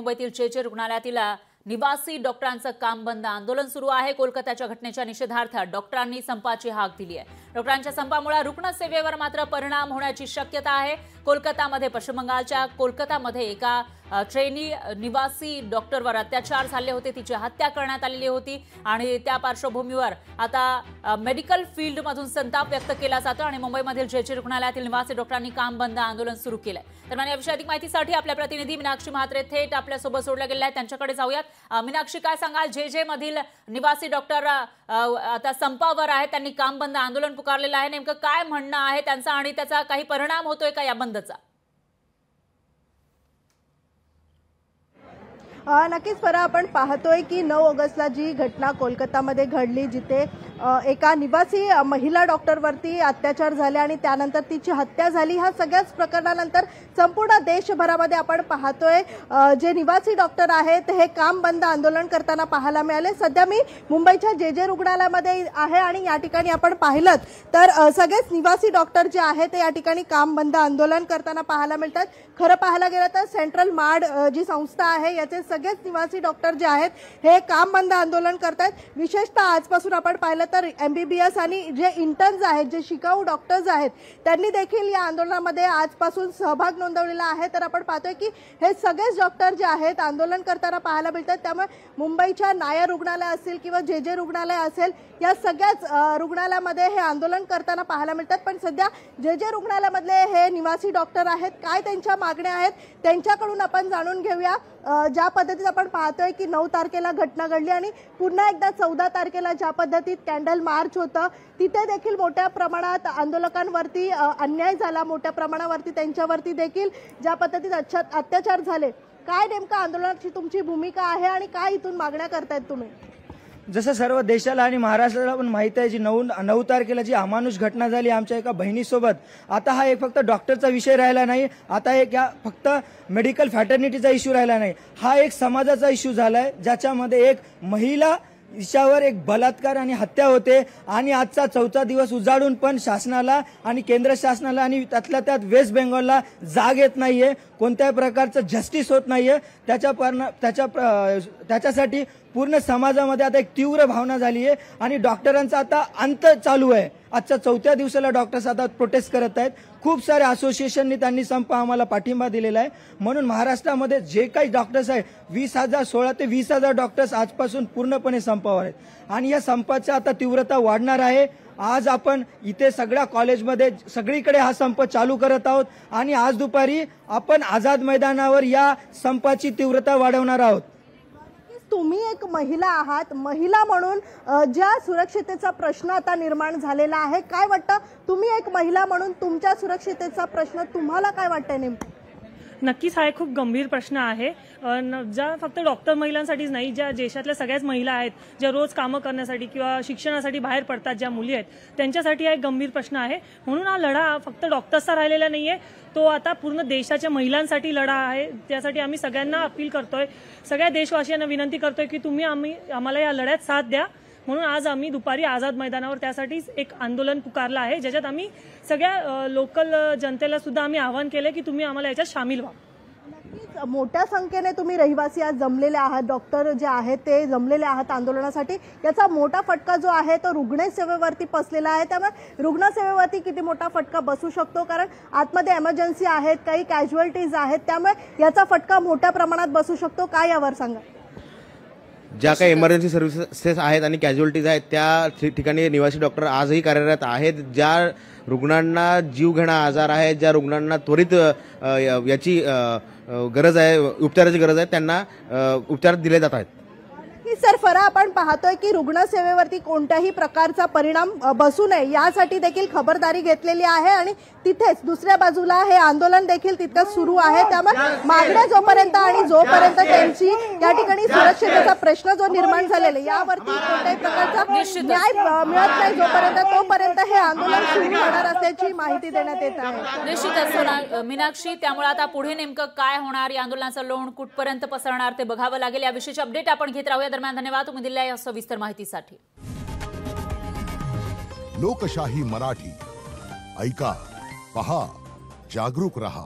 मुंबईतील जे रुग्णालयातील निवासी डॉक्टरांचं काम बंद आंदोलन सुरू आहे। कोलकात्याच्या घटनेच्या निषेधार्थ डॉक्टरांनी संपाची हाक दिली आहे। डॉक्टरांच्या संपामुळे रुग्णसेवेवर मात्र परिणाम होण्याची शक्यता आहे। कोलकातामध्ये पश्चिम बंगालच्या कोलकातामध्ये एका ट्रेनी निवासी डॉक्टरवर अत्याचार झाले होते, तिची हत्या करण्यात आलेली होती आणि त्या पार्श्वभूमीवर आता मेडिकल फील्डमधून संताप व्यक्त केला जातो आणि मुंबईमधील जे रुग्णालयातील निवासी डॉक्टरांनी काम बंद आंदोलन सुरू केलंय। दरम्यान याविषयी अधिक माहितीसाठी आपल्या प्रतिनिधी मीनाक्षी म्हात्रे थेट आपल्यासोबत जोडल्या गेल्या आहेत, त्यांच्याकडे जाऊयात। मीनाक्षी, काय सांगाल, जे मधील निवासी डॉक्टर आता संपावर आहेत, त्यांनी काम बंद आंदोलन पुकारलेलं आहे, नेमकं काय म्हणणं आहे त्यांचं आणि त्याचा काही परिणाम होतोय का या बंदचा? नक्कीच फरा, आपण पाहतोय की 9 ऑगस्टला जी घटना कोलकातामध्ये घडली, जिथे एका निवासी महिला डॉक्टरवरती अत्याचार झाले आणि त्यानंतर तिची हत्या झाली, ह्या सगळ्याच प्रकरणानंतर संपूर्ण देशभरामध्ये आपण पाहतोय जे निवासी डॉक्टर आहेत हे काम बंद आंदोलन करताना पाहायला मिळाले। सध्या मी मुंबईच्या जे रुग्णालयामध्ये आहे आणि या ठिकाणी आपण पाहिलं तर सगळेच निवासी डॉक्टर जे आहेत ते या ठिकाणी काम बंद आंदोलन करताना पाहायला मिळतात। खरं पाहायला गेलं तर सेंट्रल मार्ड जी संस्था आहे याचे सगळेच निवासी डॉक्टर जे आहेत हे काम बंद आंदोलन करतात। विशेषतः आजपासून आपण पाहिलं तर MBBS आणि जे इंटर्न्स आहेत, जे शिकाऊ डॉक्टर्स आहेत, त्यांनी देखील या आंदोलनामध्ये आजपासून सहभाग नोंदवलेला आहे। तर आपण पाहतोय की हे सगळेच डॉक्टर जे आहेत आंदोलन करताना पाहायला मिळतात। त्यामुळे मुंबईच्या नायर रुग्णालय असेल किंवा जे रुग्णालय असेल, या सगळ्याच रुग्णालयामध्ये हे आंदोलन करताना पाहायला मिळतात। पण सध्या जे रुग्णालयामधले हे निवासी डॉक्टर आहेत, काय त्यांच्या मागण्या आहेत त्यांच्याकडून आपण जाणून घेऊया। ज्या पद्धतीत आपण पाहतोय की 9 तारखेला घटना घडली आणि पुन्हा एकदा 14 तारखेला ज्या पद्धतीत कॅन्डल मार्च होतं, तिथे देखील मोठ्या प्रमाणात आंदोलकांवरती अन्याय झाला, मोठ्या प्रमाणावरती त्यांच्यावरती देखील ज्या पद्धतीत अत्याचार झाले। काय नेमका आंदोलनाची तुमची भूमिका आहे आणि काय इथून मागण्या करतायत तुम्ही? जसं सर्व देशाला आणि महाराष्ट्राला पण माहिती आहे, जी 9 तारखेला जी अमानुष घटना झाली आमच्या एका बहिणीसोबत, आता हा एक फक्त डॉक्टरचा विषय राहिला नाही, आता एक फक्त मेडिकल फॅटर्निटीचा इश्यू राहिला नाही, हा एक समाजाचा इश्यू झालाय, ज्याच्यामध्ये एक महिला हिच्यावर एक बलात्कार आणि हत्या होते आणि आजचा 4था दिवस उजाडून पण शासनाला आणि केंद्र शासनाला आणि त्यातल्या त्यात वेस्ट बेंगॉलला जाग येत नाहीये, कोणत्याही प्रकारचं जस्टिस होत नाहीये। त्याच्यासाठी पूर्ण समाजामध्ये आता एक तीव्र भावना झाली आहे आणि डॉक्टरांचा आता अंत चालू आहे। आजच्या 4थ्या दिवसाला डॉक्टर्स आता प्रोटेस्ट करत आहेत। खूप सारे असोसिएशननी त्यांनी संप आम्हाला पाठिंबा दिलेला आहे। म्हणून महाराष्ट्रामध्ये जे काही डॉक्टर्स आहेत 16 ते 20,000 डॉक्टर्स आजपासून पूर्णपणे संपावर आहेत आणि या संपाची आता तीव्रता वाढणार आहे। आज आपण इथे सगळ्या कॉलेजमध्ये सगळीकडे हा संप चालू करत आहोत आणि आज दुपारी आपण आझाद मैदानावर या संपाची तीव्रता वाढवणार आहोत। तुम्ही एक महिला आहात, महिला म्हणून ज्या सुरक्षिततेचा प्रश्न आता निर्माण झालेला आहे, काय वाटतं तुम्ही एक महिला म्हणून तुमच्या सुरक्षिततेचा प्रश्न तुम्हाला काय वाटतंय नेमकं? नक्कीच हा एक खूप गंभीर प्रश्न आहे, ज्या फक्त डॉक्टर महिलांसाठीच नाही, ज्या देशातल्या सगळ्याच महिला आहेत ज्या रोज कामं करण्यासाठी किंवा शिक्षणासाठी बाहेर पडतात, ज्या मुली आहेत, त्यांच्यासाठी हा एक गंभीर प्रश्न आहे। म्हणून हा लढा फक्त डॉक्टर्सचा राहिलेला नाहीये, तो आता पूर्ण देशाच्या महिलांसाठी लढा आहे। त्यासाठी आम्ही सगळ्यांना अपील करतोय, सगळ्या देशवासियांना विनंती करतोय की तुम्ही आम्हाला या लढ्यात साथ द्या। म्हणून आज आम्ही दुपारी आझाद मैदानावर त्यासाठीच एक आंदोलन पुकारलं आहे, ज्याच्यात आम्ही सगळ्या लोकल जनतेला सुद्धा आम्ही आवाहन केलं की तुम्ही आम्हाला याच्यात सामील व्हा। नक्कीच मोठ्या संख्येने तुम्ही रहिवासी आज जमलेले आहात, डॉक्टर जे आहेत ते जमलेले आहात आंदोलनासाठी। याचा मोठा फटका जो आहे तो रुग्णसेवेवरती बसलेला आहे। त्यामुळे रुग्णसेवेवरती किती मोठा फटका बसू शकतो, कारण आतमध्ये इमर्जन्सी आहेत, काही कॅज्युअलिटीज आहेत, त्यामुळे याचा फटका मोठ्या प्रमाणात बसू शकतो। काय यावर सांगा? ज्या काही इमर्जन्सी सर्व्हिसेस आहेत आणि कॅज्युअलिटीज आहेत त्या ठिकाणी निवासी डॉक्टर आजही कार्यरत आहेत। ज्या रुग्णांना जीवघेणा आजार आहे, ज्या रुग्णांना त्वरित याची गरज आहे, उपचाराची गरज आहे, त्यांना उपचार दिले जात आहेत। सर फरा, आपण पाहतोय की रुग्णसेवेवरती कोणत्याही प्रकारचा परिणाम बसू नये यासाठी देखील खबरदारी घेतलेली आहे आणि तिथेच दुसऱ्या बाजूला हे आंदोलन देखील तितकंच सुरू आहे। त्यामुळे मागण्या जोपर्यंत त्यांची या ठिकाणी सुरक्षिततेचा प्रश्न जो निर्माण झालेला यावरती कोणत्याही प्रकारचा न्याय मिळत नाही तोपर्यंत हे आंदोलन सुरू होणार असल्याची माहिती देण्यात येत आहे। निश्चितच मीनाक्षी, त्यामुळे आता पुढे नेमकं काय होणार, या आंदोलनाचं लोण कुठपर्यंत पसरणार ते बघावं लागेल। याविषयीची अपडेट आपण घेत राहूया। दरम्यान धन्यवाद तुम्ही दिलेल्या या सविस्तर माहितीसाठी। लोकशाही मराठी ऐका, पहा, जागरूक रहा।